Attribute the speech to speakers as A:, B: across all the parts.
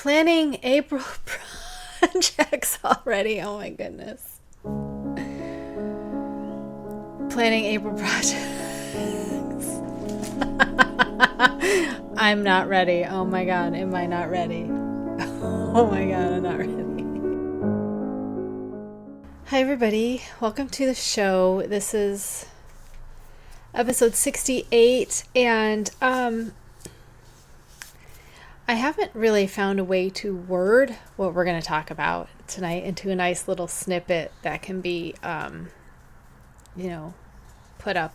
A: Planning April projects already. Oh my goodness. Planning April projects. I'm not ready. Oh my god, am I not ready? Oh my god, I'm not ready. Hi everybody, welcome to the show. This is episode 68 and I haven't really found a way to word what we're going to talk about tonight into a nice little snippet that can be put up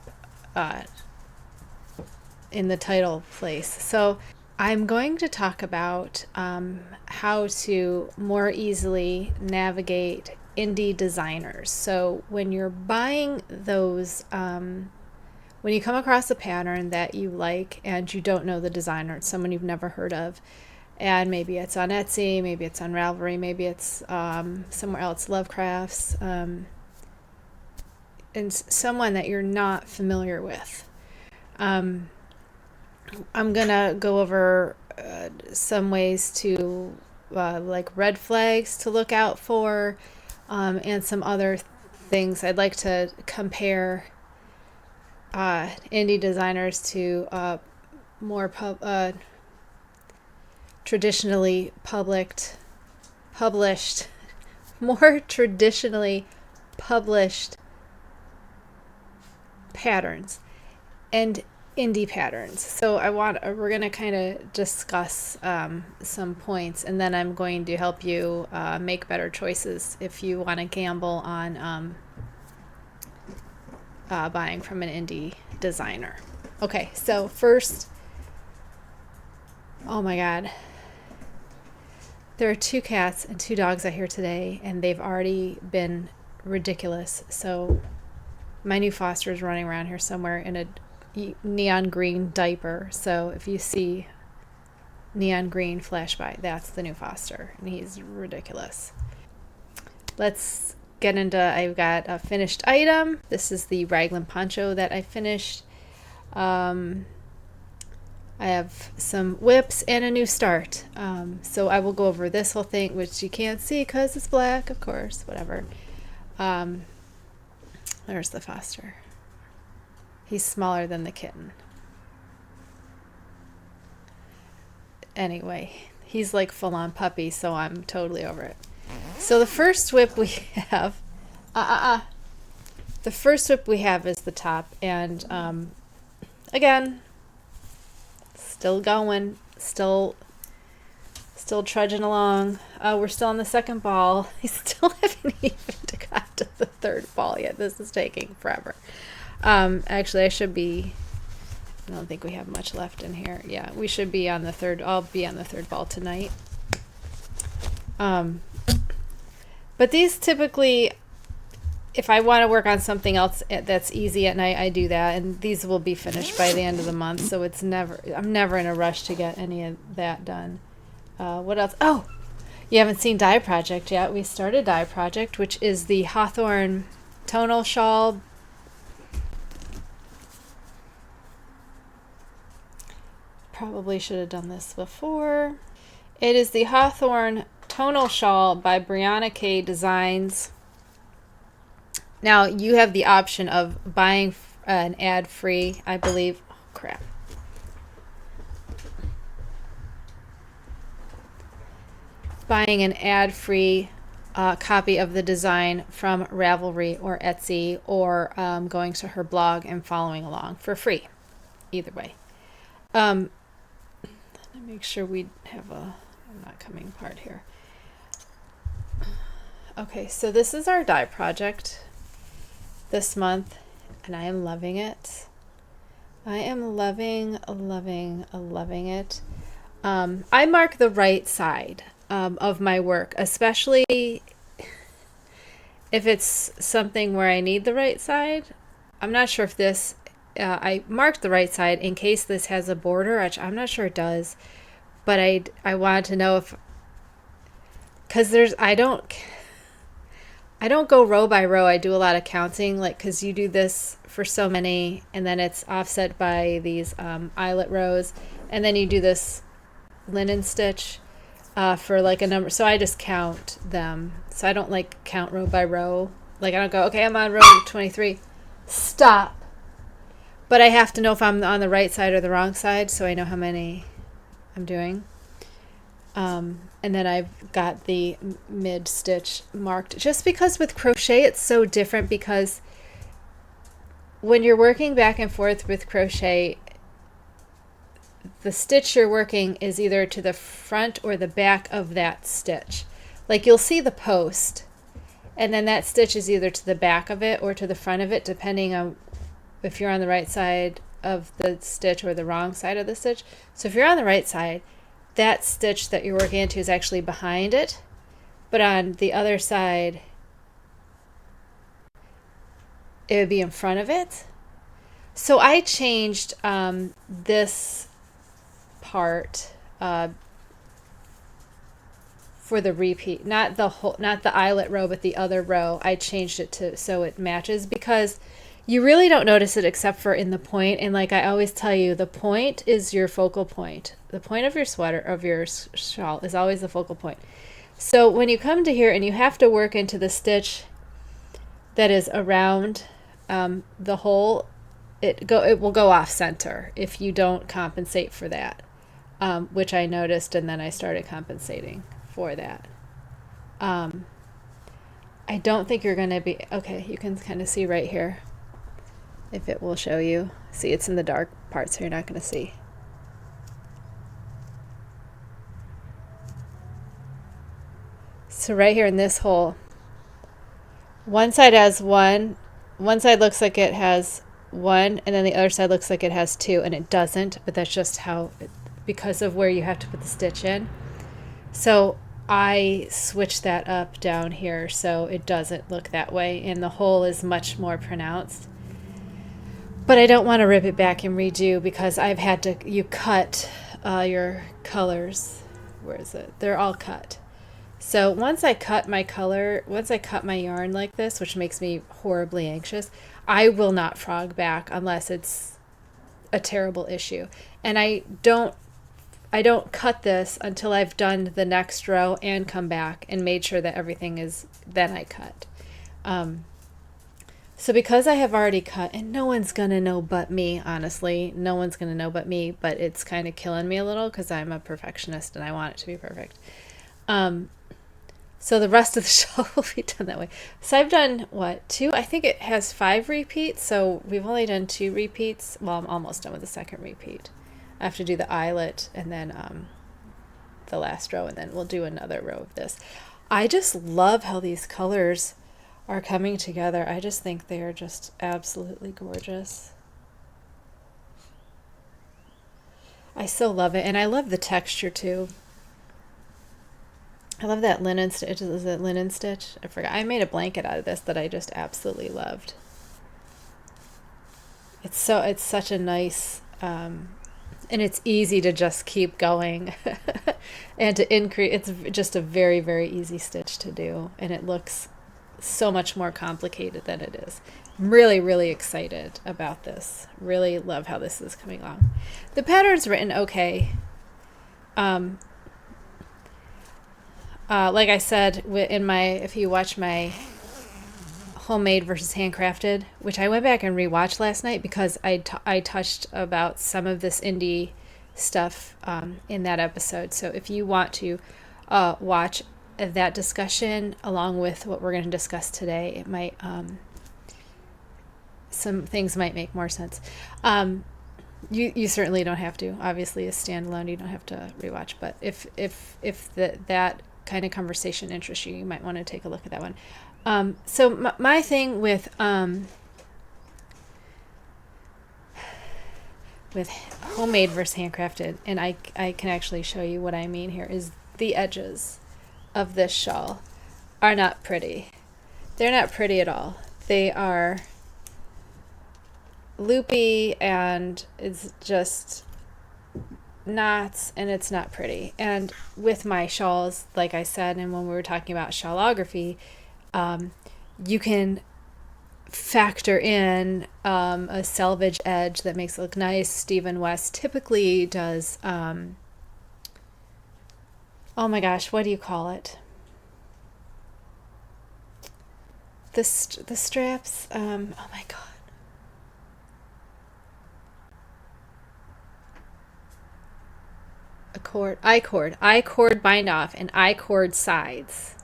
A: in the title place. So I'm going to talk about how to more easily navigate indie designers. So when you're buying those, when you come across a pattern that you like and you don't know the designer, it's someone you've never heard of, and maybe it's on Etsy, maybe it's on Ravelry, maybe it's somewhere else, Lovecrafts, and someone that you're not familiar with. I'm gonna go over some ways to like red flags to look out for, and some other things. I'd like to compare indie designers to more traditionally published patterns and indie patterns. So we're going to kind of discuss some points, and then I'm going to help you make better choices if you want to gamble on buying from an indie designer. Okay, so first, oh my god, there are 2 cats and 2 dogs out here today, and they've already been ridiculous. So my new foster is running around here somewhere in a neon green diaper. So if you see neon green flash by, that's the new foster, and he's ridiculous. Let's get into, I've got a finished item. This is the Raglan Poncho that I finished. I have some whips and a new start. So I will go over this whole thing, which you can't see because it's black, of course, whatever. There's the foster. He's smaller than the kitten. Anyway, he's like full-on puppy, so I'm totally over it. So the first whip we have, the first whip we have is the top, and again, still going, still trudging along. We're still on the second ball. I still haven't even got to the third ball yet. This is taking forever. Actually, I don't think we have much left in here. Yeah, we should be on the third. I'll be on the third ball tonight. But these typically, if I want to work on something else that's easy at night, I do that, and these will be finished by the end of the month, so I'm never in a rush to get any of that done. What else? Oh, you haven't seen Dye Project yet. We started Dye Project, which is the Hawthorne Tonal Shawl. Probably should have done this before. It is the Hawthorne Tonal Shawl by Brianna K Designs. Now you have the option of buying an ad-free, I believe. Oh crap. Buying an ad-free copy of the design from Ravelry or Etsy, or going to her blog and following along for free. Either way. Let me make sure we have a not coming part here. Okay, so this is our dye project this month, and I am loving it. I am loving it. I mark the right side of my work, especially if it's something where I need the right side. I'm not sure if this, I marked the right side in case this has a border, which I'm not sure it does, but I wanted to know if, because I don't go row by row. I do a lot of counting, like, because you do this for so many, and then it's offset by these eyelet rows, and then you do this linen stitch. for like a number. So I just count them. So I don't like count row by row. Like I don't go, okay, I'm on row 23. Stop. But I have to know if I'm on the right side or the wrong side, so I know how many I'm doing. And then I've got the mid stitch marked, just because with crochet it's so different, because when you're working back and forth with crochet, the stitch you're working is either to the front or the back of that stitch. Like you'll see the post, and then that stitch is either to the back of it or to the front of it, depending on if you're on the right side of the stitch or the wrong side of the stitch. So if you're on the right side, that stitch that you're working into is actually behind it, but on the other side it would be in front of it. So I changed this part for the repeat, not the eyelet row, but the other row. I changed it to so it matches, because you really don't notice it except for in the point. And like I always tell you, the point is your focal point. The point of your sweater, of your shawl, is always the focal point. So when you come to here and you have to work into the stitch that is around the hole, it will go off center if you don't compensate for that, which I noticed, and then I started compensating for that. I don't think you're going to be, okay, you can kind of see right here. If it will show you. See, it's in the dark part, so you're not going to see. So right here in this hole, one side has one side looks like it has one, and then the other side looks like it has two, and it doesn't, but that's just how, because of where you have to put the stitch in. So I switched that up down here so it doesn't look that way, and the hole is much more pronounced. But I don't want to rip it back and redo, because I've had to, you cut your colors. Where is it? They're all cut. So once I cut my yarn like this, which makes me horribly anxious, I will not frog back unless it's a terrible issue. And I don't cut this until I've done the next row and come back and made sure that everything is, then I cut. So because I have already cut, and no one's going to know but me, honestly, no one's going to know but me, but it's kind of killing me a little because I'm a perfectionist and I want it to be perfect. So the rest of the shawl will be done that way. So I've done, what, 2? I think it has 5 repeats, so we've only done 2 repeats. Well, I'm almost done with the second repeat. I have to do the eyelet and then the last row, and then we'll do another row of this. I just love how these colors are coming together. I just think they are just absolutely gorgeous. I so love it, and I love the texture too. I love that linen stitch. Is it linen stitch? I forgot. I made a blanket out of this that I just absolutely loved. It's such a nice, and it's easy to just keep going and to increase. It's just a very, very easy stitch to do, and it looks so much more complicated than it is. I'm really, really excited about this. Really love how this is coming along. The pattern's written okay. Like I said, if you watch my homemade versus handcrafted, which I went back and rewatched last night because I touched about some of this indie stuff in that episode. So if you want to watch that discussion along with what we're going to discuss today, it might some things might make more sense. You certainly don't have to. Obviously, as standalone, you don't have to rewatch. But if that kind of conversation interests you, you might want to take a look at that one. So my thing with homemade versus handcrafted, and I can actually show you what I mean here, is the edges of this shawl are not pretty. They're not pretty at all. They are loopy, and it's just knots, and it's not pretty. And with my shawls, like I said, and when we were talking about shawlography, you can factor in a selvage edge that makes it look nice. Stephen West typically does oh my gosh, what do you call it? The straps, oh my God. I-cord bind off and I-cord sides.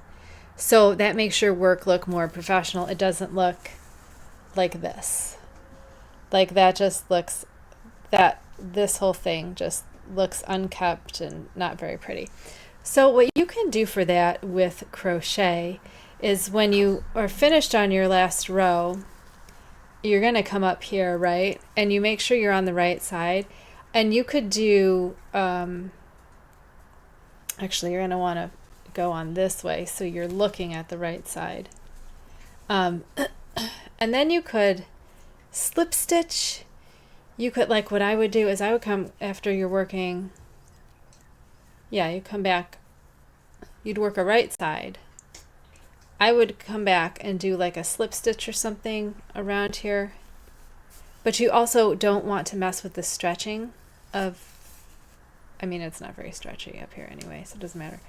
A: So that makes your work look more professional. It doesn't look like this. Like that just looks, this whole thing just looks unkept and not very pretty. So what you can do for that with crochet is when you are finished on your last row, you're going to come up here, right? And you make sure you're on the right side. And you could do, actually you're going to want to go on this way so you're looking at the right side. And then you could slip stitch. You could, like what I would do is I would come after you're working, yeah, you come back, you'd work a right side. I would come back and do like a slip stitch or something around here. But you also don't want to mess with the stretching of, I mean, it's not very stretchy up here anyway, so it doesn't matter.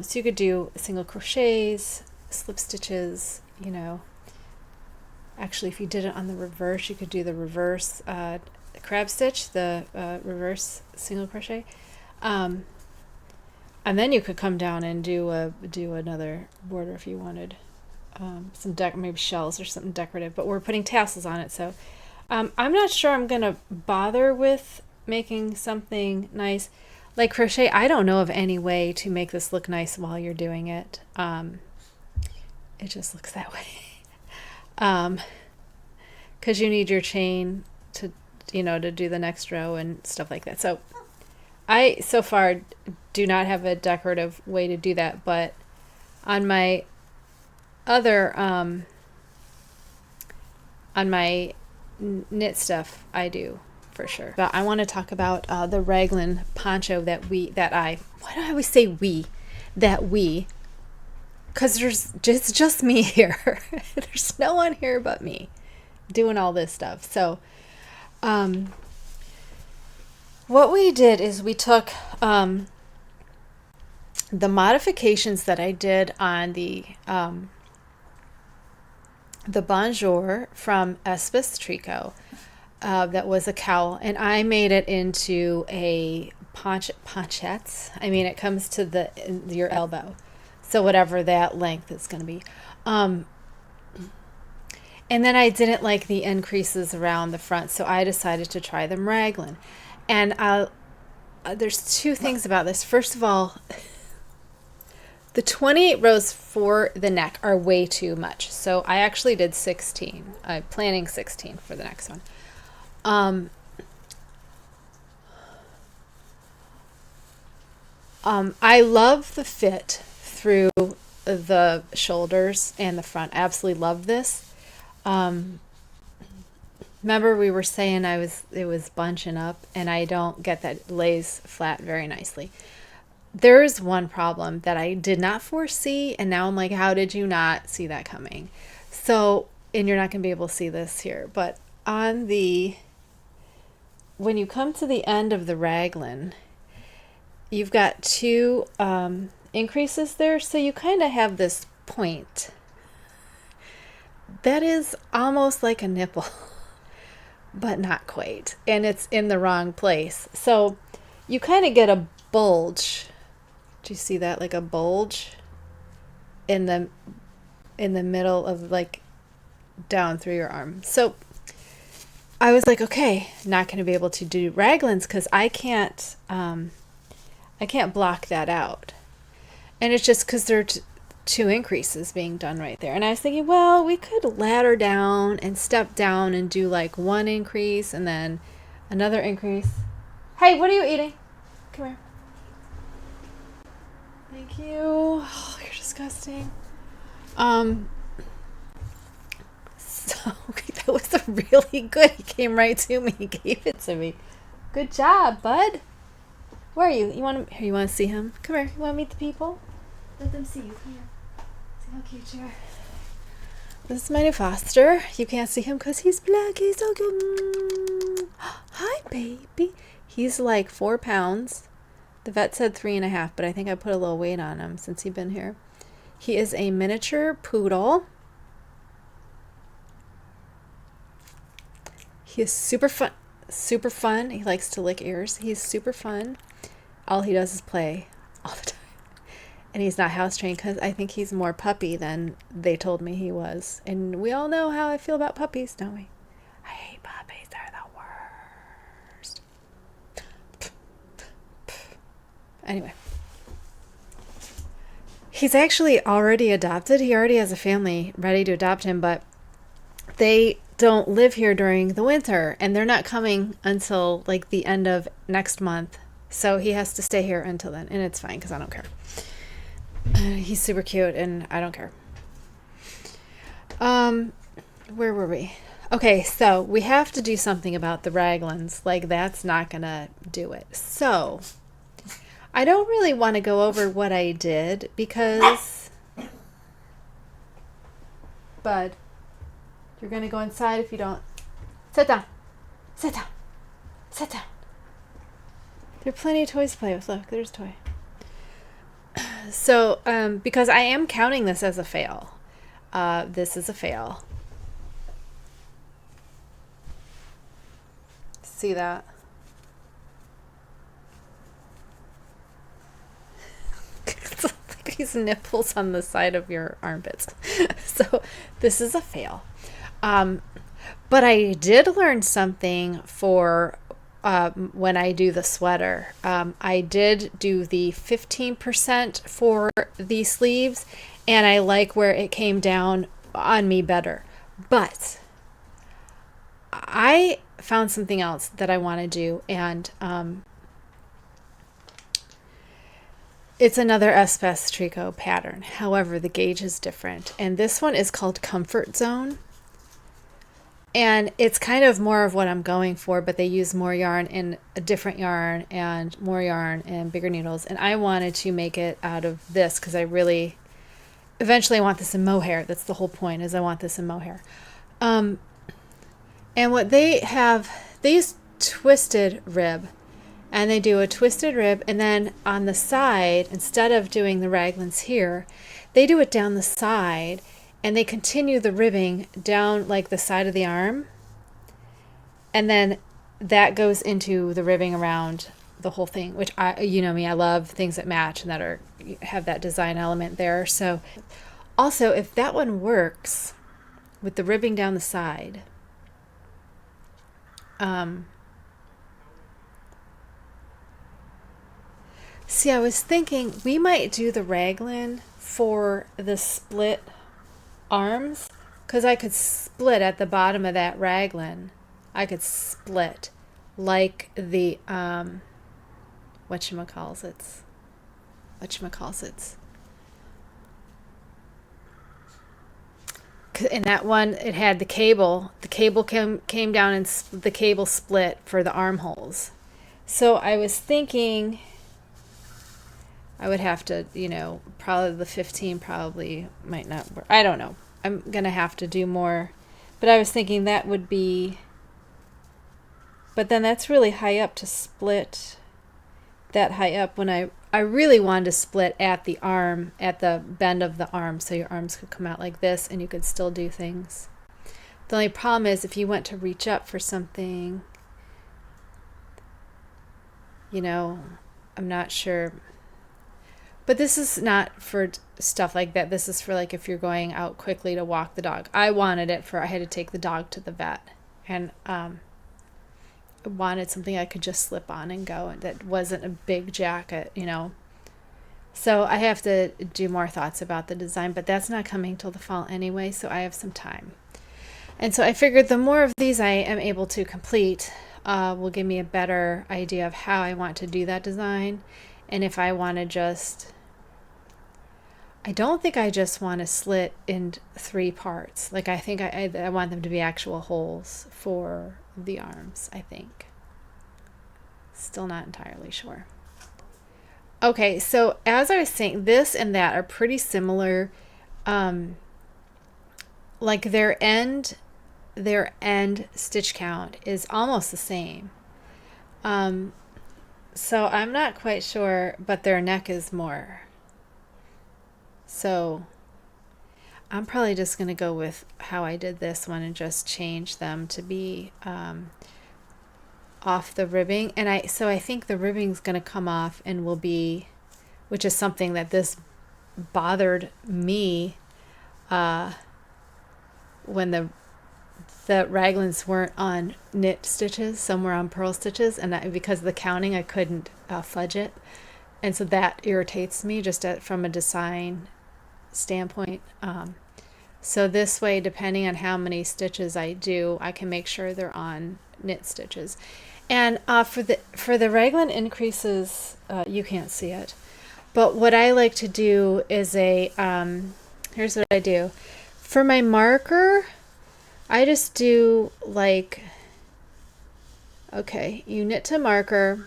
A: So you could do single crochets, slip stitches, you know. Actually, if you did it on the reverse, you could do the reverse crab stitch, the reverse single crochet. And then you could come down and do another border if you wanted, some maybe shells or something decorative. But we're putting tassels on it, so I'm not sure I'm gonna bother with making something nice like crochet. I don't know of any way to make this look nice while you're doing it. It just looks that way. Because you need your chain to, you know, to do the next row and stuff like that. So I so far do not have a decorative way to do that, but on my other on my knit stuff I do for sure. But I want to talk about the Raglan Poncho that why do I always say we, because it's just me here. There's no one here but me doing all this stuff. So what we did is we took the modifications that I did on the Bonjour from Espis Tricot, that was a cowl, and I made it into a ponchette. I mean, it comes to your elbow, so whatever that length is going to be. And then I didn't like the increases around the front, so I decided to try them Raglan. And there's two things about this. First of all, the 28 rows for the neck are way too much. So I actually did 16. I'm planning 16 for the next one. I love the fit through the shoulders and the front. I absolutely love this. Remember we were saying it was bunching up, and I don't get that it lays flat very nicely. There is one problem that I did not foresee, and now I'm like, how did you not see that coming? So, and you're not going to be able to see this here, but when you come to the end of the Raglan, you've got two increases there, so you kind of have this point that is almost like a nipple, but not quite, and it's in the wrong place. So you kind of get a bulge. Do you see that? Like a bulge in the middle of, like, down through your arm. So I was like, okay, not going to be able to do Raglans because I can't block that out. And it's just because there are two increases being done right there. And I was thinking, well, we could ladder down and step down and do like one increase and then another increase. Hey, what are you eating? Come here. Thank you. Oh, you're disgusting. So that was a really good. He came right to me. He gave it to me. Good job, bud. Where are you? You want to see him? Come here. You want to meet the people? Let them see you. Come here. See how cute you are. This is my new foster. You can't see him because he's black. He's so cute. Hi, baby. He's like 4 pounds. The vet said 3.5, but I think I put a little weight on him since he's been here. He is a miniature poodle. He is super fun. Super fun. He likes to lick ears. He's super fun. All he does is play all the time. And he's not house trained because I think he's more puppy than they told me he was. And we all know how I feel about puppies, don't we? I hate puppies. They're the worst. Anyway. He's actually already adopted. He already has a family ready to adopt him, but they don't live here during the winter, and they're not coming until like the end of next month. So he has to stay here until then, and it's fine because I don't care. He's super cute, and I don't care. Where were we? Okay, so we have to do something about the Raglans. Like, that's not gonna do it. So I don't really want to go over what I did because, Bud, you're going to go inside if you don't. Sit down. Sit down. Sit down. There are plenty of toys to play with. Look, there's a toy. So, because I am counting this as a fail. This is a fail. See that? It's like these nipples on the side of your armpits. So, this is a fail. But I did learn something for when I do the sweater. I did do the 15% for the sleeves, and I like where it came down on me better. But I found something else that I want to do, and it's another Espès tricot pattern. However, the gauge is different, and this one is called Comfort Zone. And it's kind of more of what I'm going for, but they use more yarn and a different yarn and more yarn and bigger needles. And I wanted to make it out of this because I really, eventually I want this in mohair. That's the whole point, is I want this in mohair. And what they have, they use twisted rib. And they do a twisted rib, and then on the side, instead of doing the raglans here, they do it down the side. And they continue the ribbing down like the side of the arm. And then that goes into the ribbing around the whole thing, which you know me, I love things that match and that have that design element there. So also, if that one works with the ribbing down the side, see, I was thinking we might do the raglan for the split arms, because I could split at the bottom of that raglan. I could split like the whatchamacallits. In that one, it had the cable. The cable came down and the cable split for the armholes. So I was thinking I would have to, you know, probably the 15 probably might not work. I don't know. I'm going to have to do more. But I was thinking that would be, but then that's really high up to split that high up when I really wanted to split at the arm, at the bend of the arm, so your arms could come out like this and you could still do things. The only problem is if you went to reach up for something, you know, I'm not sure. But this is not for stuff like that. This is for like if you're going out quickly to walk the dog. I wanted it for, I had to take the dog to the vet. And I wanted something I could just slip on and go. And that wasn't a big jacket, you know. So I have to do more thoughts about the design. But that's not coming till the fall anyway. So I have some time. And so I figured the more of these I am able to complete will give me a better idea of how I want to do that design. And if I want to just, I don't think I just want to slit in 3 parts. Like I think I want them to be actual holes for the arms, I think. Still not entirely sure. Okay, so as I was saying, this and that are pretty similar. Like their end stitch count is almost the same. So I'm not quite sure, but their neck is more. So I'm probably just going to go with how I did this one and just change them to be off the ribbing. And I think the ribbing's going to come off and will be, which is something that this bothered me when the raglans weren't on knit stitches, some were on purl stitches, and because of the counting I couldn't fudge it, and so that irritates me just from a design standpoint. So this way, depending on how many stitches I do, I can make sure they're on knit stitches. And for the raglan increases, you can't see it, but what I like to do is here's what I do. For my marker, I just do like, okay, you knit to marker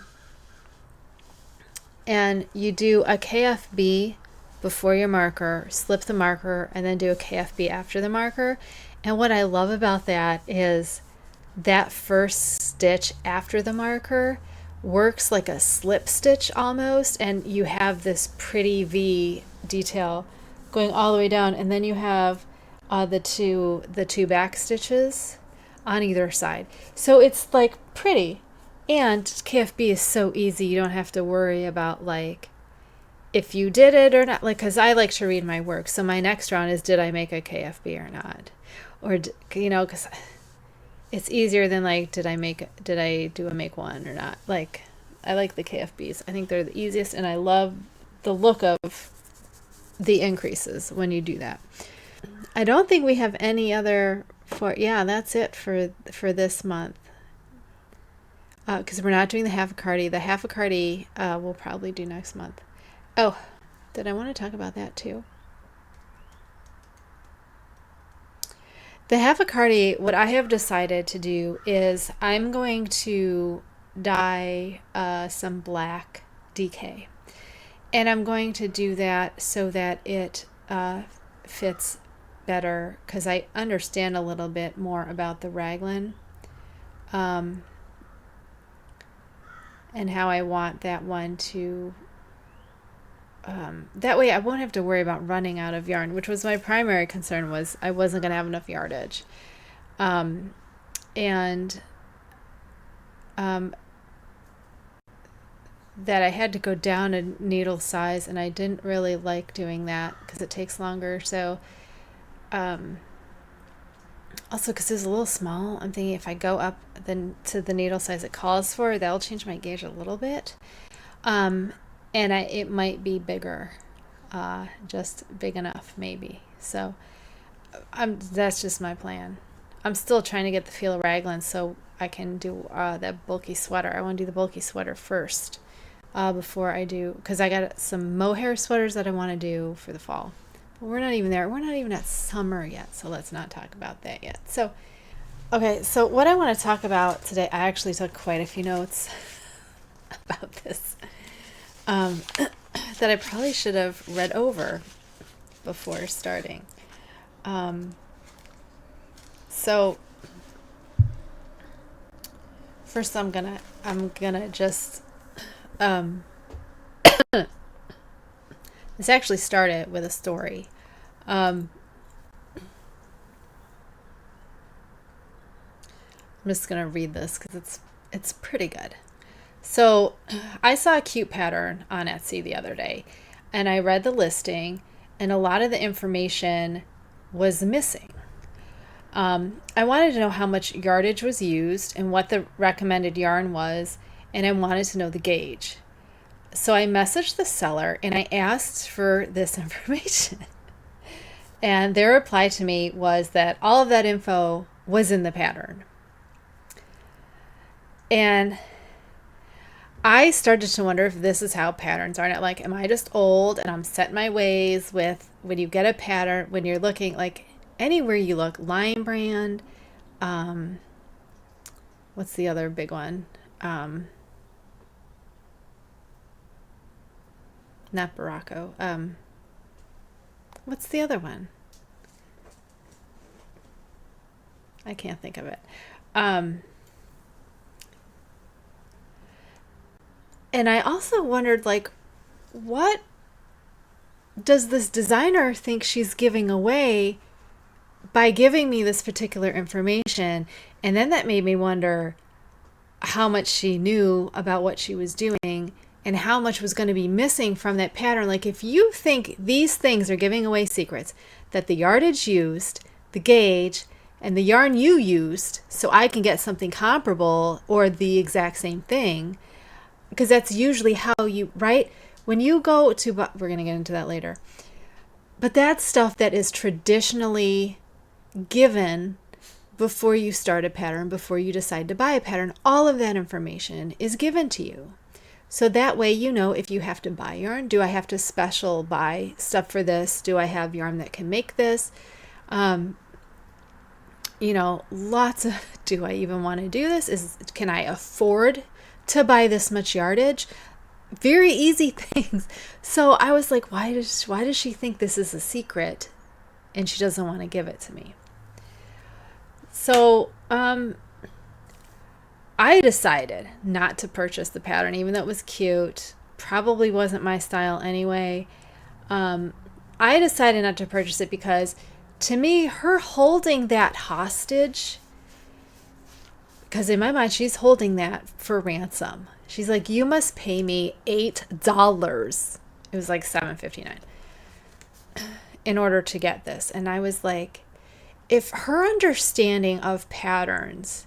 A: and you do a KFB before your marker, slip the marker, and then do a KFB after the marker. And what I love about that is that first stitch after the marker works like a slip stitch almost, and you have this pretty V detail going all the way down, and then you have the two back stitches on either side. So it's like pretty, and KFB is so easy. You don't have to worry about like if you did it or not, like, because I like to read my work. So my next round is, did I make a KFB or not? Or, because it's easier than like, did I do a make one or not? Like, I like the KFBs. I think they're the easiest, and I love the look of the increases when you do that. I don't think we have any other that's it for this month. Because we're not doing the half a Cardi. The half a Cardi we'll probably do next month. Oh, did I want to talk about that too? The half a Cardi, what I have decided to do is I'm going to dye some black DK. And I'm going to do that so that it fits better, because I understand a little bit more about the raglan and how I want that one to that way I won't have to worry about running out of yarn, which was my primary concern, was I wasn't going to have enough yardage. And that I had to go down a needle size, and I didn't really like doing that because it takes longer. So also because it's a little small, I'm thinking if I go up to the needle size it calls for, that'll change my gauge a little bit. And it might be bigger, just big enough maybe. So that's just my plan. I'm still trying to get the feel of raglan so I can do that bulky sweater. I want to do the bulky sweater first before I do, because I got some mohair sweaters that I want to do for the fall. But we're not even there. We're not even at summer yet, so let's not talk about that yet. So, okay, so what I want to talk about today, I actually took quite a few notes about this. That I probably should have read over before starting. So first I'm gonna just this actually started with a story. I'm just gonna read this because it's pretty good. So I saw a cute pattern on Etsy the other day, and I read the listing, and a lot of the information was missing. I wanted to know how much yardage was used and what the recommended yarn was, and I wanted to know the gauge. So I messaged the seller and I asked for this information. And their reply to me was that all of that info was in the pattern. And I started to wonder if this is how patterns are. Like, am I just old and I'm set in my ways with when you get a pattern, when you're looking, like anywhere you look, Lion Brand, what's the other big one? Not Baracco. What's the other one? I can't think of it. And I also wondered, like, what does this designer think she's giving away by giving me this particular information? And then that made me wonder how much she knew about what she was doing and how much was going to be missing from that pattern. Like, if you think these things are giving away secrets, that the yardage used, the gauge, and the yarn you used, so I can get something comparable or the exact same thing, because that's usually how you, right? When you go to, we're going to get into that later, but that's stuff that is traditionally given before you start a pattern, before you decide to buy a pattern. All of that information is given to you. So that way, you know, if you have to buy yarn, do I have to special buy stuff for this? Do I have yarn that can make this? You know, lots of, do I even want to do this? Can I afford to buy this much yardage? Very easy things. So I was like, why does she think this is a secret and she doesn't want to give it to me? So I decided not to purchase the pattern, even though it was cute. Probably wasn't my style anyway. I decided not to purchase it because, to me, her holding that hostage, because in my mind, she's holding that for ransom. She's like, you must pay me $8. It was like $7.59 in order to get this. And I was like, if her understanding of patterns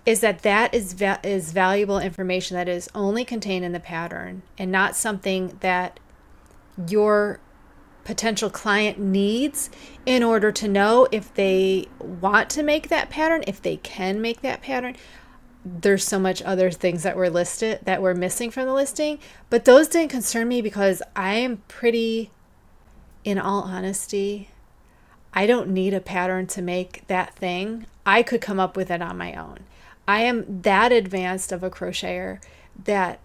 A: is that is valuable information that is only contained in the pattern and not something that your potential client needs in order to know if they want to make that pattern, if they can make that pattern. There's so much other things that were listed that were missing from the listing, but those didn't concern me because I am pretty, in all honesty, I don't need a pattern to make that thing. I could come up with it on my own. I am that advanced of a crocheter that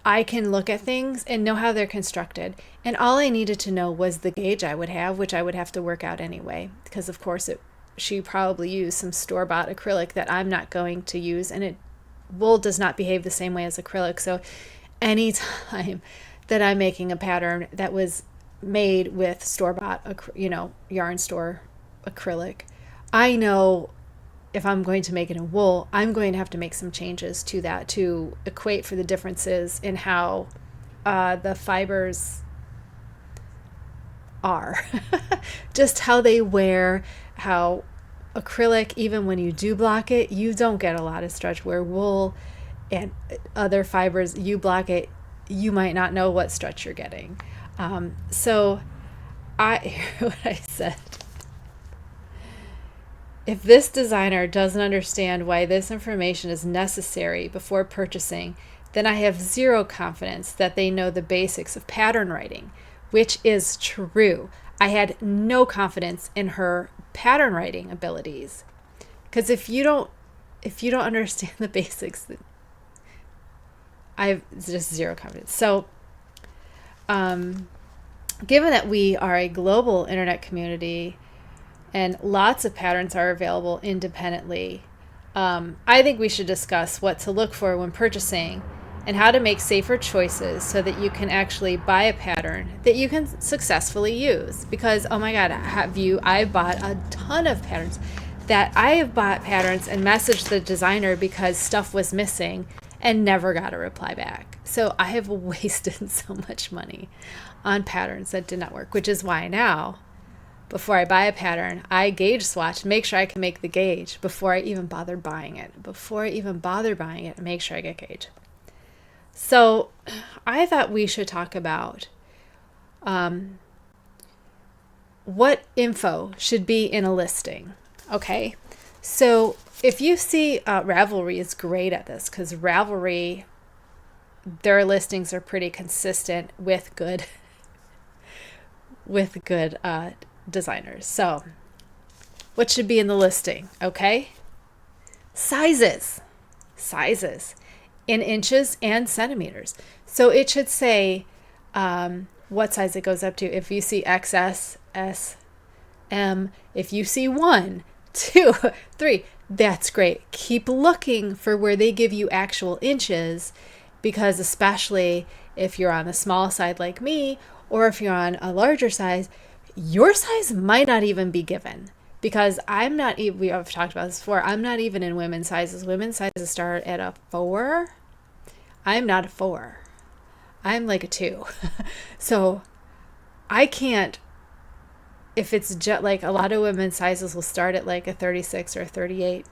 A: I can look at things and know how they're constructed. And all I needed to know was the gauge I would have, which I would have to work out anyway, because of course she probably used some store-bought acrylic that I'm not going to use, and wool does not behave the same way as acrylic. So anytime that I'm making a pattern that was made with store-bought, yarn store acrylic, I know if I'm going to make it in wool, I'm going to have to make some changes to that to equate for the differences in how the fibers are, just how they wear, how acrylic, even when you do block it, you don't get a lot of stretch, where wool and other fibers, you block it, you might not know what stretch you're getting. So what I said, if this designer doesn't understand why this information is necessary before purchasing, then I have zero confidence that they know the basics of pattern writing, which is true. I had no confidence in her pattern writing abilities, because if you don't understand the basics, I have just zero confidence. So given that we are a global internet community and lots of patterns are available independently, I think we should discuss what to look for when purchasing and how to make safer choices so that you can actually buy a pattern that you can successfully use. Because, oh my God, I've bought a ton of patterns that I have bought patterns and messaged the designer because stuff was missing and never got a reply back. So I have wasted so much money on patterns that did not work, which is why now, before I buy a pattern, I gauge swatch, make sure I can make the gauge before I even bother buying it. Make sure I get gauge. So I thought we should talk about what info should be in a listing. Okay, so if you see, Ravelry is great at this, because Ravelry, their listings are pretty consistent with good designers. So what should be in the listing? Okay, sizes in inches and centimeters. So it should say what size it goes up to. If you see XS, S, M, if you see 1, 2, 3, that's great. Keep looking for where they give you actual inches because especially if you're on the small side like me, or if you're on a larger size, your size might not even be given, because I'm not even, we have talked about this before, I'm not even in women's sizes. Women's sizes start at a 4. I'm not a 4. I'm like a 2. So I can't, if it's just like a lot of women's sizes will start at like a 36 or a 38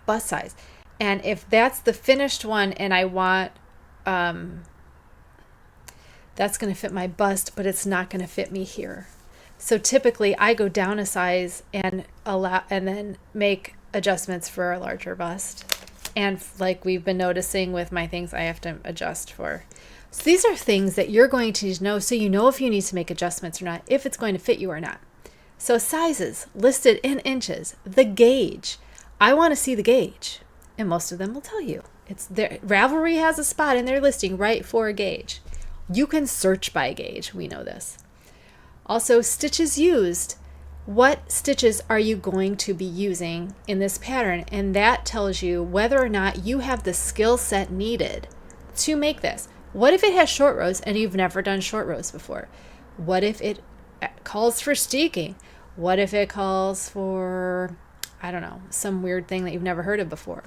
A: bust size. And if that's the finished one and I want, that's going to fit my bust, but it's not going to fit me here. So typically I go down a size and then make adjustments for a larger bust. And like we've been noticing with my things, I have to adjust for. So these are things that you're going to know, so you know if you need to make adjustments or not, if it's going to fit you or not. So sizes listed in inches, the gauge. I want to see the gauge, and most of them will tell you. It's there. Ravelry has a spot in their listing right for a gauge. You can search by gauge. We know this. Also, stitches used. What stitches are you going to be using in this pattern? And that tells you whether or not you have the skill set needed to make this. What if it has short rows and you've never done short rows before? What if it calls for steeking? What if it calls for, I don't know, some weird thing that you've never heard of before?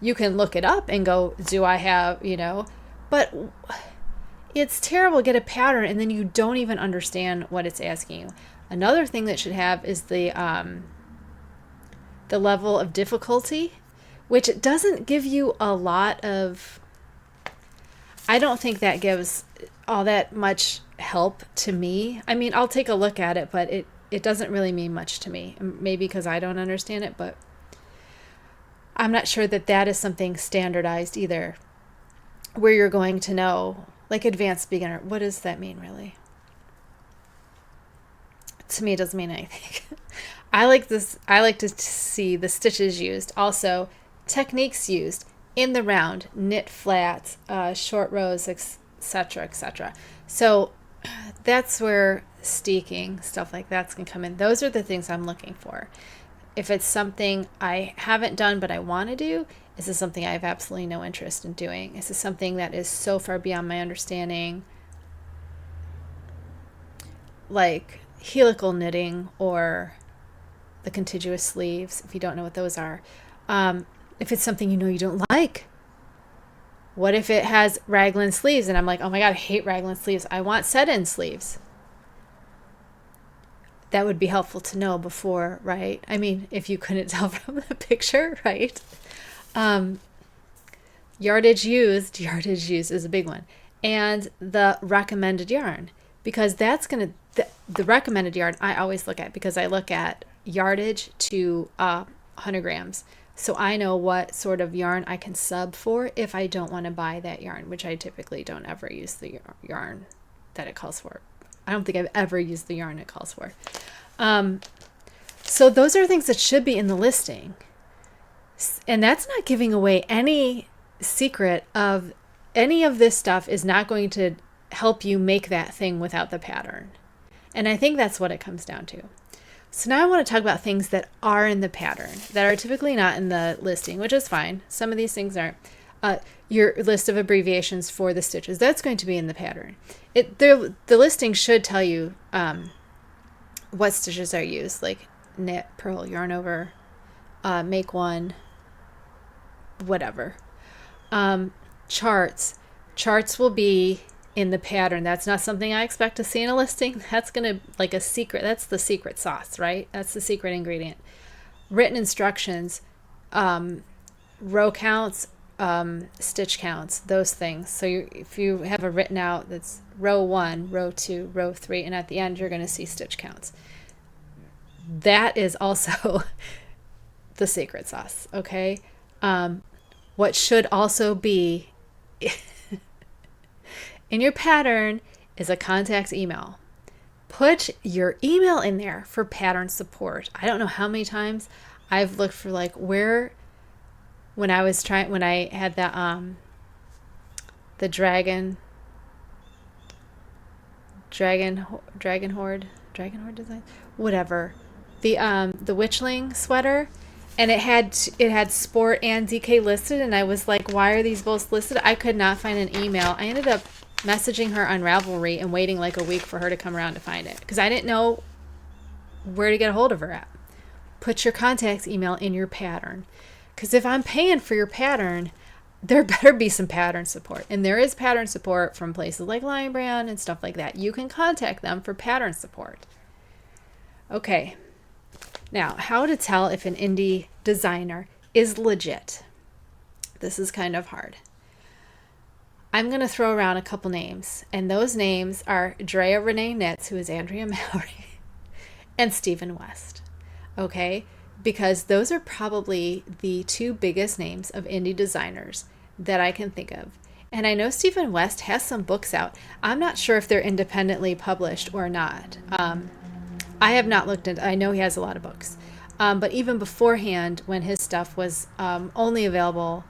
A: You can look it up and go, do I have, but it's terrible to get a pattern and then you don't even understand what it's asking you. Another thing that should have is the level of difficulty, which doesn't give you a lot of, I don't think that gives all that much help to me. I mean, I'll take a look at it, but it doesn't really mean much to me. Maybe because I don't understand it, but I'm not sure that is something standardized either, where you're going to know, like advanced beginner. What does that mean really? To me, it doesn't mean anything. I like to see the stitches used. Also, techniques used in the round, knit flats, short rows, etc., etc. So that's where steeking, stuff like that's going to come in. Those are the things I'm looking for. If it's something I haven't done but I want to do, this is something I have absolutely no interest in doing. This is something that is so far beyond my understanding, like helical knitting or the contiguous sleeves, if you don't know what those are. If it's something you don't like. What if it has raglan sleeves and I'm like, oh my God, I hate raglan sleeves. I want set-in sleeves. That would be helpful to know before, right? I mean, if you couldn't tell from the picture, right? Yardage used is a big one. And the recommended yarn, because that's going to, the recommended yarn I always look at, because I look at yardage to 100 grams. So I know what sort of yarn I can sub for if I don't want to buy that yarn, which I typically don't ever use the yarn that it calls for. I don't think I've ever used the yarn it calls for. So those are things that should be in the listing. And that's not giving away any secret of any of this stuff is not going to help you make that thing without the pattern. And I think that's what it comes down to. So now I want to talk about things that are in the pattern that are typically not in the listing, which is fine. Some of these things aren't. Your list of abbreviations for the stitches, that's going to be in the pattern. The listing should tell you what stitches are used, like knit, purl, yarn over, make one, whatever. Charts will be in the pattern. That's not something I expect to see in a listing. That's going to, like a secret, that's the secret sauce, right? That's the secret ingredient. Written instructions, row counts, stitch counts, those things. So if you have a written out that's row 1, row 2, row 3, and at the end you're going to see stitch counts. That is also the secret sauce, okay? What should also be in your pattern is a contact email. Put your email in there for pattern support. I don't know how many times I've looked for like where, when I had that the dragon horde design, whatever, the witchling sweater, and it had sport and DK listed, and I was like, why are these both listed? I could not find an email. I ended up messaging her on Ravelry and waiting like a week for her to come around to find it because I didn't know where to get a hold of her at. Put your contacts email in your pattern, because if I'm paying for your pattern, there better be some pattern support. And there is pattern support from places like Lion Brand and stuff like that. You can contact them for pattern support. Okay. Now, how to tell if an indie designer is legit. This is kind of hard. I'm going to throw around a couple names, and those names are DreaRenee Knits, who is Andrea Mowry, and Stephen West. Okay? Because those are probably the two biggest names of indie designers that I can think of. And I know Stephen West has some books out. I'm not sure if they're independently published or not. I have not looked into. I know he has a lot of books. But even beforehand, when his stuff was only available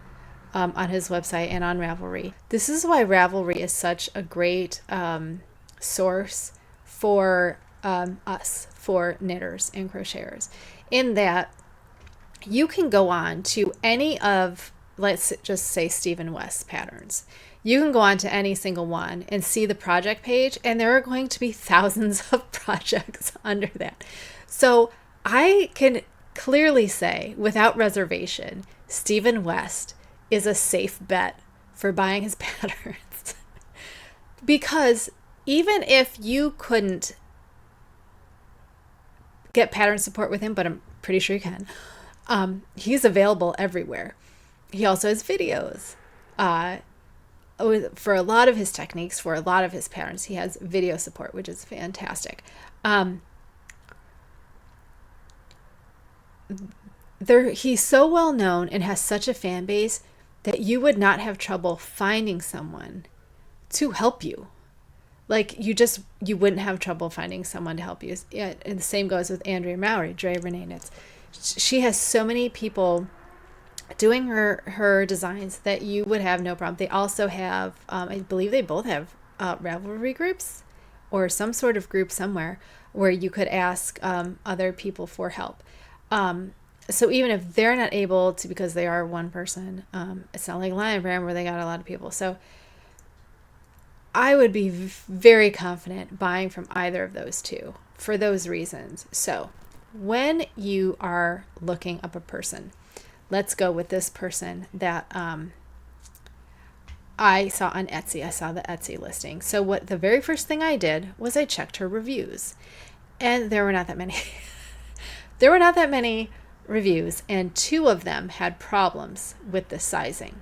A: on his website and on Ravelry. This is why Ravelry is such a great source for us, for knitters and crocheters, in that you can go on to any of, let's just say, Stephen West's patterns. You can go on to any single one and see the project page, and there are going to be thousands of projects under that. So I can clearly say, without reservation, Stephen West is a safe bet for buying his patterns. Because even if you couldn't get pattern support with him, but I'm pretty sure you can, he's available everywhere. He also has videos. For a lot of his techniques, for a lot of his patterns, he has video support, which is fantastic. He's so well known and has such a fan base that you would not have trouble finding someone to help you. Like, you wouldn't have trouble finding someone to help you. Yeah, and the same goes with Andrea Mowry, DreaRenee Knits. She has so many people doing her designs that you would have no problem. They also have, I believe they both have Ravelry groups or some sort of group somewhere where you could ask other people for help. So even if they're not able to, because they are one person, it's not like Lion Brand where they got a lot of people. So I would be very confident buying from either of those two for those reasons. So when you are looking up a person, let's go with this person that I saw on Etsy. I saw the Etsy listing. So the very first thing I did was I checked her reviews, and there were not that many. There were not that many reviews, and two of them had problems with the sizing.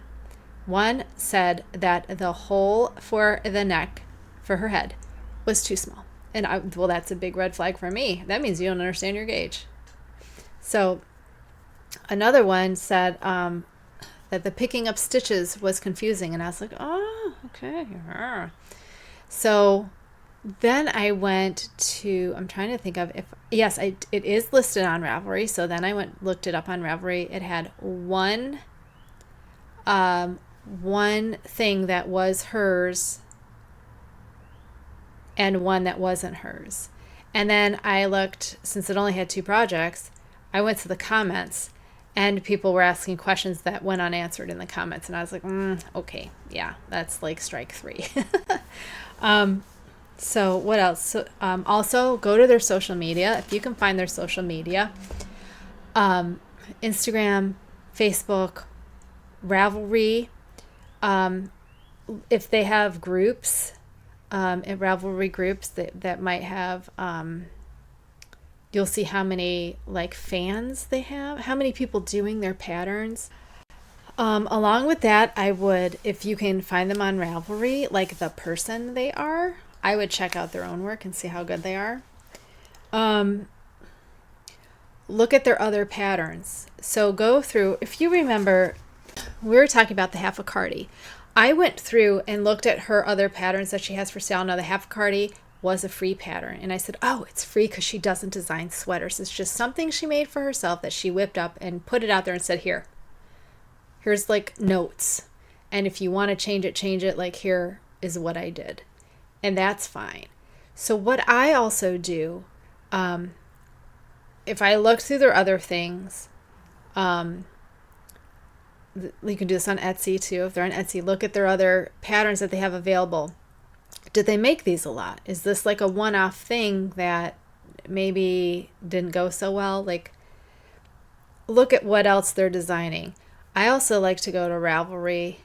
A: One said that the hole for the neck for her head was too small. And well, that's a big red flag for me. That means you don't understand your gauge. So another one said that the picking up stitches was confusing. And I was like, oh, okay. So then I went to, I'm trying to think of yes, it is listed on Ravelry. So then I looked it up on Ravelry. It had one thing that was hers and one that wasn't hers. And then I looked, since it only had two projects, I went to the comments, and people were asking questions that went unanswered in the comments. And I was like, okay, yeah, that's like strike three. So what else? So, also go to their social media. If you can find their social media, Instagram, Facebook, Ravelry. If they have groups, at Ravelry groups that might have, you'll see how many like fans they have, how many people doing their patterns. Along with that, I would, if you can find them on Ravelry, like the person they are, I would check out their own work and see how good they are. Look at their other patterns. So go through, if you remember, we were talking about the half a Cardi. I went through and looked at her other patterns that she has for sale. Now, the half a Cardi was a free pattern. And I said, oh, it's free because she doesn't design sweaters. It's just something she made for herself that she whipped up and put it out there and said, here's like notes. And if you want to change it. Like, here is what I did. And that's fine. So what I also do, if I look through their other things, You can do this on Etsy too. If they're on Etsy, look at their other patterns that they have available. Did they make these a lot? Is this like a one-off thing that maybe didn't go so well? Like, look at what else they're designing. I also like to go to Ravelry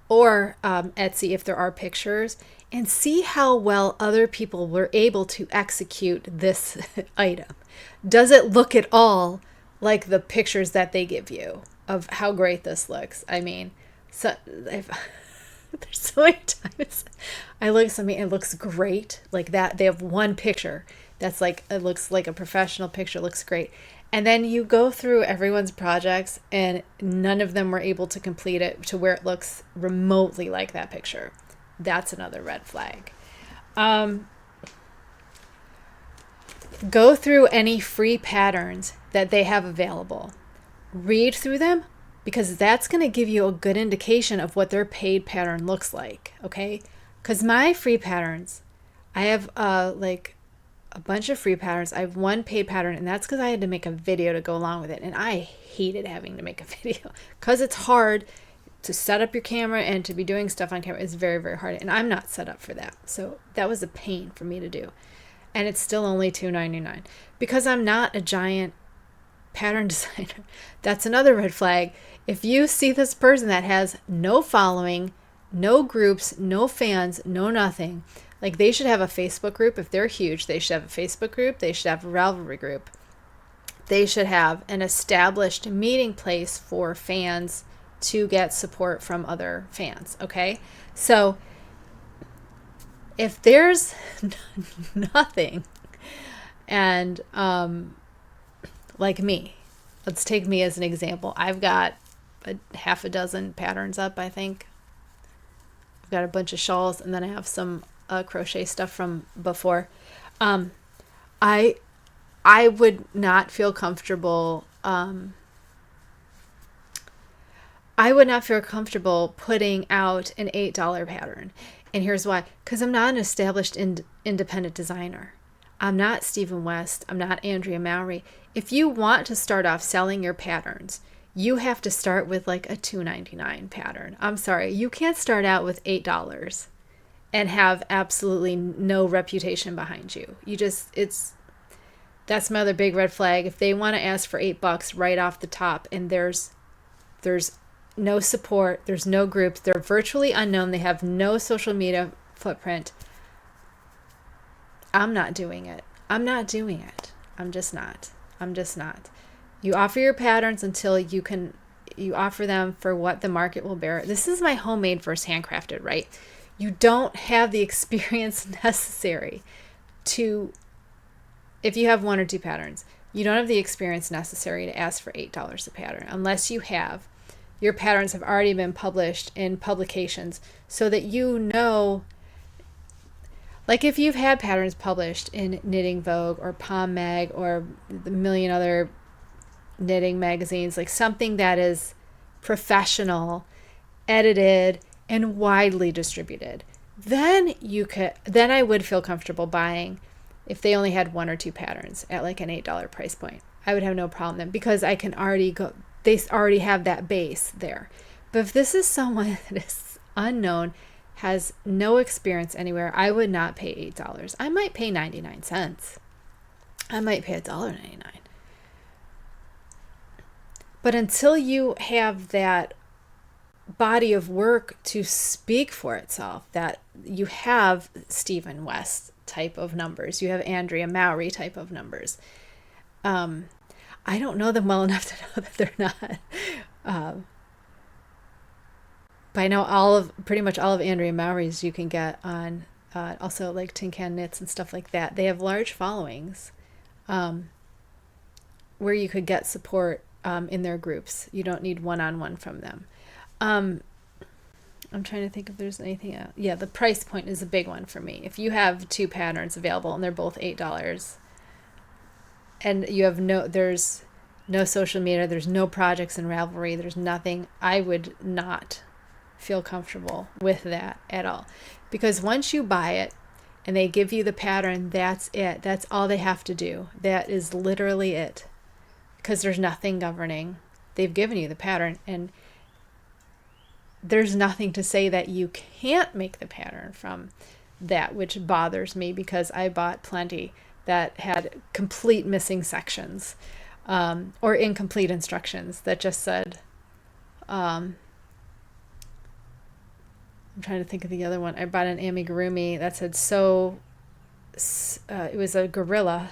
A: or Etsy if there are pictures and see how well other people were able to execute this item. Does it look at all like the pictures that they give you of how great this looks? I mean, so there's so many times I look at something and it looks great like that. They have one picture that's like, it looks like a professional picture, looks great. And then you go through everyone's projects and none of them were able to complete it to where it looks remotely like that picture. That's another red flag. Go through any free patterns that they have available. Read through them because that's going to give you a good indication of what their paid pattern looks like, okay? Because my free patterns, I have like a bunch of free patterns. I have one paid pattern, and that's because I had to make a video to go along with it. And I hated having to make a video because it's hard to set up your camera and to be doing stuff on camera. It's very, very hard. And I'm not set up for that. So that was a pain for me to do. And it's still only $2.99 because I'm not a giant pattern designer. That's another red flag. If you see this person that has no following, no groups, no fans, no nothing, like they should have a Facebook group. If they're huge, they should have a Facebook group. They should have a Ravelry group. They should have an established meeting place for fans to get support from other fans. Okay. So if there's nothing and, like me, let's take me as an example. I've got half a dozen patterns up, I think. I've got a bunch of shawls and then I have some crochet stuff from before. I would not feel comfortable. I would not feel comfortable putting out an $8 pattern. And here's why. Because I'm not an established independent designer. I'm not Stephen West. I'm not Andrea Mowry. If you want to start off selling your patterns, you have to start with like a $2.99 pattern. I'm sorry. You can't start out with $8 and have absolutely no reputation behind you. That's my other big red flag. If they want to ask for $8 right off the top and there's no support, there's no groups, they're virtually unknown, they have no social media footprint, I'm not doing it. I'm just not. You offer your patterns until you offer them for what the market will bear. This is my homemade versus handcrafted, right? You don't have the experience necessary if you have one or two patterns, you don't have the experience necessary to ask for $8 a pattern unless your patterns have already been published in publications so that you know, like if you've had patterns published in Knitting Vogue or Pom Mag or the million other knitting magazines, like something that is professional, edited, and widely distributed, then I would feel comfortable buying if they only had one or two patterns at like an $8 price point. I would have no problem then because I can already go, they already have that base there. But if this is someone that is unknown, has no experience anywhere, I would not pay $8. I might pay 99 cents. I might pay $1.99. But until you have that body of work to speak for itself, that you have Stephen West type of numbers, you have Andrea Mowry type of numbers. I don't know them well enough to know that they're not. But I know pretty much all of Andrea Mowry's you can get on also like Tin Can Knits and stuff like that. They have large followings where you could get support in their groups. You don't need one-on-one from them. I'm trying to think if there's anything else. Yeah, the price point is a big one for me. If you have two patterns available and they're both $8 and you have there's no social media, there's no projects in Ravelry, there's nothing, I would not feel comfortable with that at all. Because once you buy it and they give you the pattern, that's it. That's all they have to do. That is literally it. Because there's nothing governing they've given you the pattern, and there's nothing to say that you can't make the pattern from that, which bothers me because I bought plenty that had complete missing sections, or incomplete instructions that just said, I'm trying to think of the other one. I bought an amigurumi that said it was a gorilla,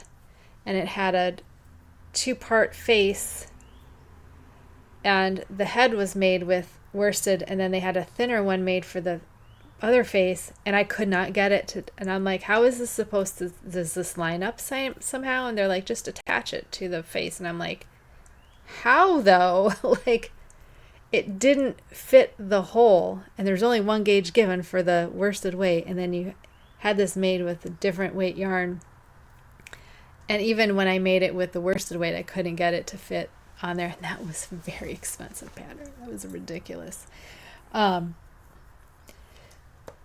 A: and it had a 2-part face, and the head was made with worsted, and then they had a thinner one made for the other face, and I could not get it to, and I'm like, how is this supposed to, does this line up somehow? And they're like, just attach it to the face, and I'm like, how though? Like, it didn't fit the hole, and there's only 1 gauge given for the worsted weight, and then you had this made with a different weight yarn, and even when I made it with the worsted weight, I couldn't get it to fit on there, and that was a very expensive pattern. That was ridiculous.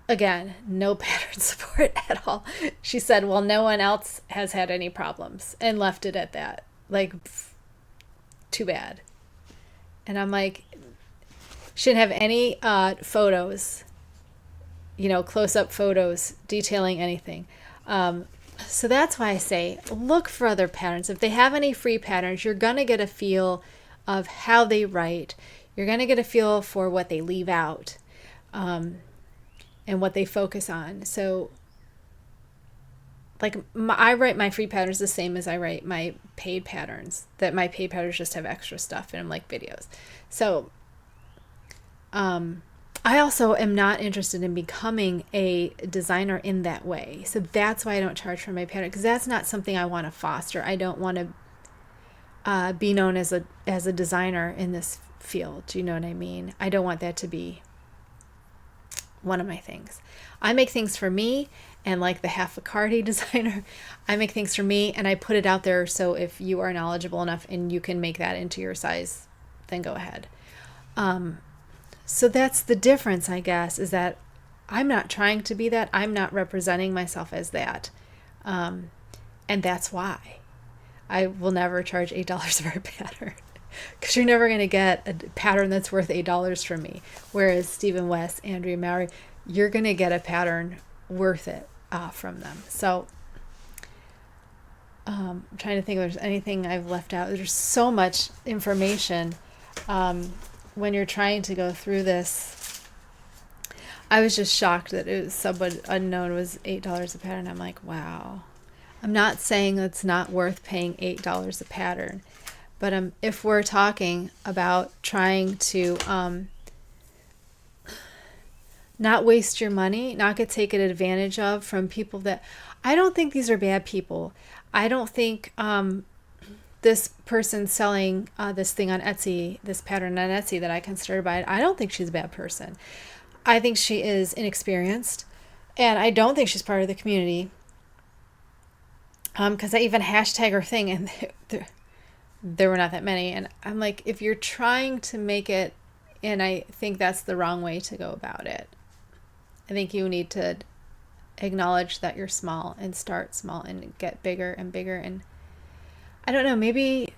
A: Again, no pattern support at all. She said, well, no one else has had any problems, and left it at that. Like, too bad. And I'm like, she didn't have any photos, close-up photos detailing anything. So that's why I say, look for other patterns. If they have any free patterns, you're going to get a feel of how they write. You're going to get a feel for what they leave out, and what they focus on. So, like, I write my free patterns the same as I write my paid patterns, that my paid patterns just have extra stuff in them, like videos. So, I also am not interested in becoming a designer in that way. So that's why I don't charge for my pattern, because that's not something I want to foster. I don't want to be known as a designer in this field. Do you know what I mean? I don't want that to be one of my things. I make things for me, and like the half a Cardi designer, I make things for me and I put it out there. So if you are knowledgeable enough and you can make that into your size, then go ahead. So that's the difference, I guess, is that I'm not trying to be that. I'm not representing myself as that. And that's why I will never charge $8 for a pattern, because you're never going to get a pattern that's worth $8 from me. Whereas Stephen West, Andrea Mowry, you're going to get a pattern worth it from them. So I'm trying to think if there's anything I've left out. There's so much information when you're trying to go through this. I was just shocked that it was someone unknown was $8 a pattern. I'm like, wow. I'm not saying it's not worth paying $8 a pattern, but if we're talking about trying to not waste your money, not get taken advantage of from people that, I don't think these are bad people. I don't think this person selling this thing on Etsy, this pattern on Etsy that I consider to buy, I don't think she's a bad person. I think she is inexperienced, and I don't think she's part of the community. Because I even hashtag her thing, and there were not that many. And I'm like, if you're trying to make it, and I think that's the wrong way to go about it. I think you need to acknowledge that you're small and start small and get bigger and bigger. And I don't know, maybe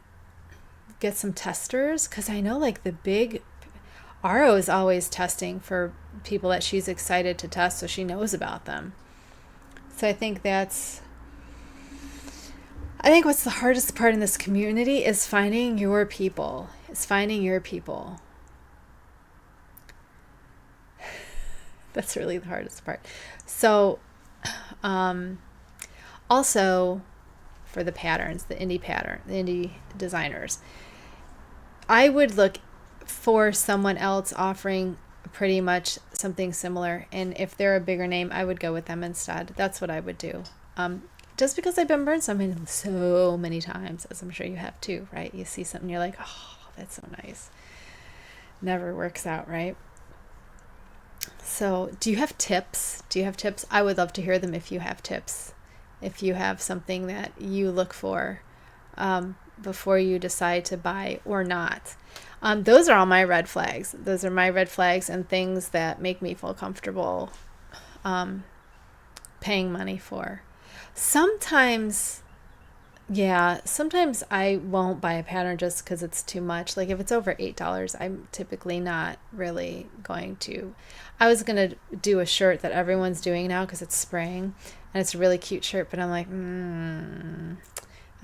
A: get some testers, because I know like the big Aro is always testing for people that she's excited to test, so she knows about them. So I think what's the hardest part in this community is finding your people. That's really the hardest part. So, also for the patterns, the indie designers, I would look for someone else offering pretty much something similar. And if they're a bigger name, I would go with them instead. That's what I would do. Just because I've been burned so many times, as I'm sure you have too, right? You see something, you're like, oh, that's so nice. Never works out, right? So do you have tips? I would love to hear them if you have tips. If you have something that you look for before you decide to buy or not. Those are all my red flags. Those are my red flags and things that make me feel comfortable paying money for. Sometimes Yeah, sometimes I won't buy a pattern just because it's too much. Like if it's over $8, I'm typically not really going to. I was going to do a shirt that everyone's doing now because it's spring and it's a really cute shirt, but I'm like, I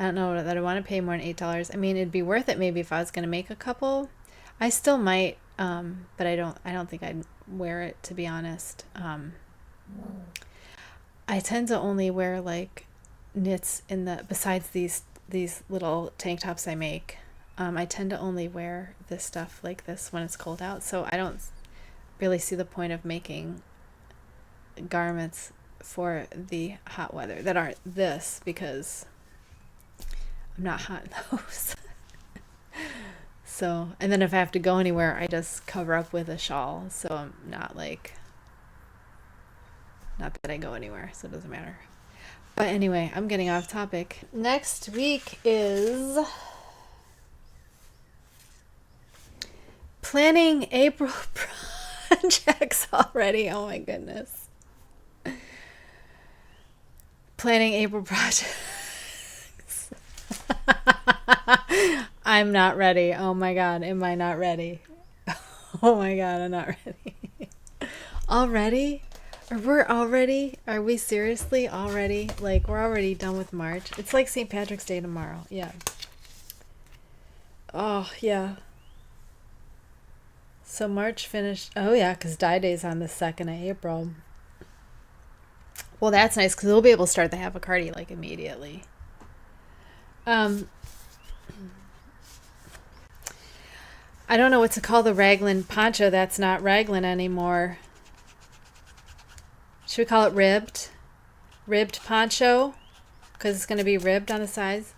A: don't know that I want to pay more than $8. I mean, it'd be worth it maybe if I was going to make a couple. I still might, but I don't think I'd wear it, to be honest. I tend to only wear like knits besides these little tank tops I make. I tend to only wear this stuff like this when it's cold out, so I don't really see the point of making garments for the hot weather that aren't this, because I'm not hot in those. So, and then if I have to go anywhere, I just cover up with a shawl, so I'm not that I go anywhere, so it doesn't matter. But anyway, I'm getting off topic. Next week is planning April projects already. Oh my goodness. Planning April projects. I'm not ready. Oh my God. Am I not ready? Oh my God. I'm not ready. Already? Are we seriously already? Like, we're already done with March. It's like St. Patrick's Day tomorrow. Yeah. Oh, yeah. So March finished. Oh, yeah, because Dye Day's on the 2nd of April. Well, that's nice because we'll be able to start the Have a Cardi like immediately. I don't know what to call the Raglan Poncho. That's not Raglan anymore. Should we call it ribbed? Ribbed poncho? Because it's going to be ribbed on the sides.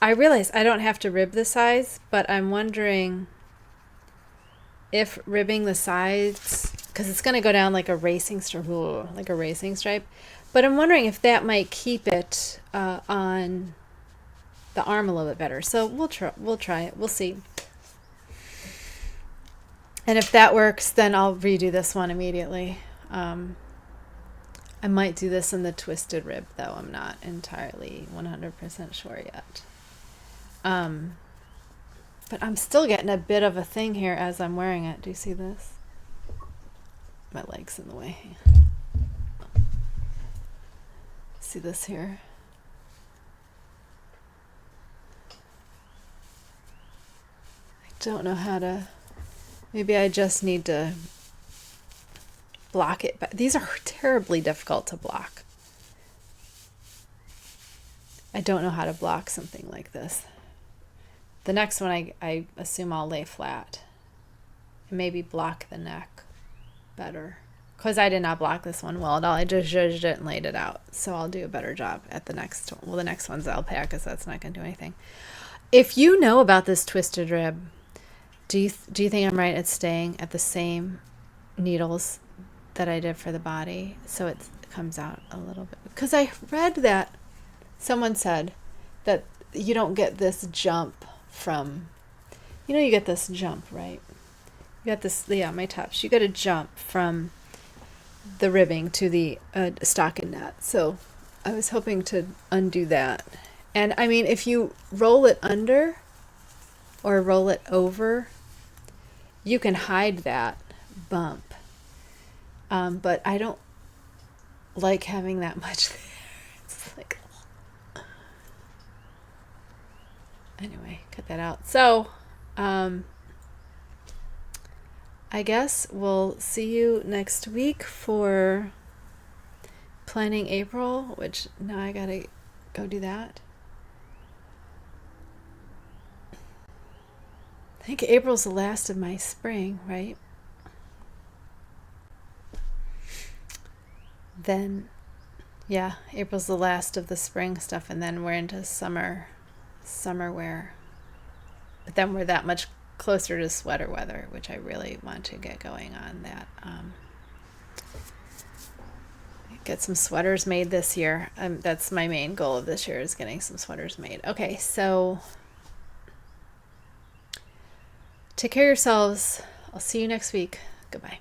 A: I realize I don't have to rib the sides, but I'm wondering if ribbing the sides, because it's going to go down like a racing stripe, but I'm wondering if that might keep it on the arm a little bit better. So we'll try it. We'll see. And if that works, then I'll redo this one immediately. I might do this in the twisted rib, though. I'm not entirely 100% sure yet. But I'm still getting a bit of a thing here as I'm wearing it. Do you see this? My leg's in the way. See this here? I don't know how to... Maybe I just need to block it, but these are terribly difficult to block. I don't know how to block something like this. The next one I assume I'll lay flat and maybe block the neck better, because I did not block this one well at all. I just zhuzhed it and laid it out, so I'll do a better job at the next one. Well, the next one's alpaca, so that's not going to do anything. If you know about this twisted rib, do you think I'm right at staying at the same needles that I did for the body, so it comes out a little bit? Because I read that someone said that you don't get this jump from, you get this jump, right? You got this, yeah, my tops. You got a jump from the ribbing to the stocking net. So I was hoping to undo that. And I mean, if you roll it under or roll it over, you can hide that bump. But I don't like having that much there. It's like, anyway, cut that out. So, I guess we'll see you next week for planning April, which now I gotta go do that. I think April's the last of my spring, right? Then, yeah, April's the last of the spring stuff, and then we're into summer wear. But then we're that much closer to sweater weather, which I really want to get going on that. Get some sweaters made this year. That's my main goal of this year, is getting some sweaters made. Okay, so take care of yourselves. I'll see you next week. Goodbye.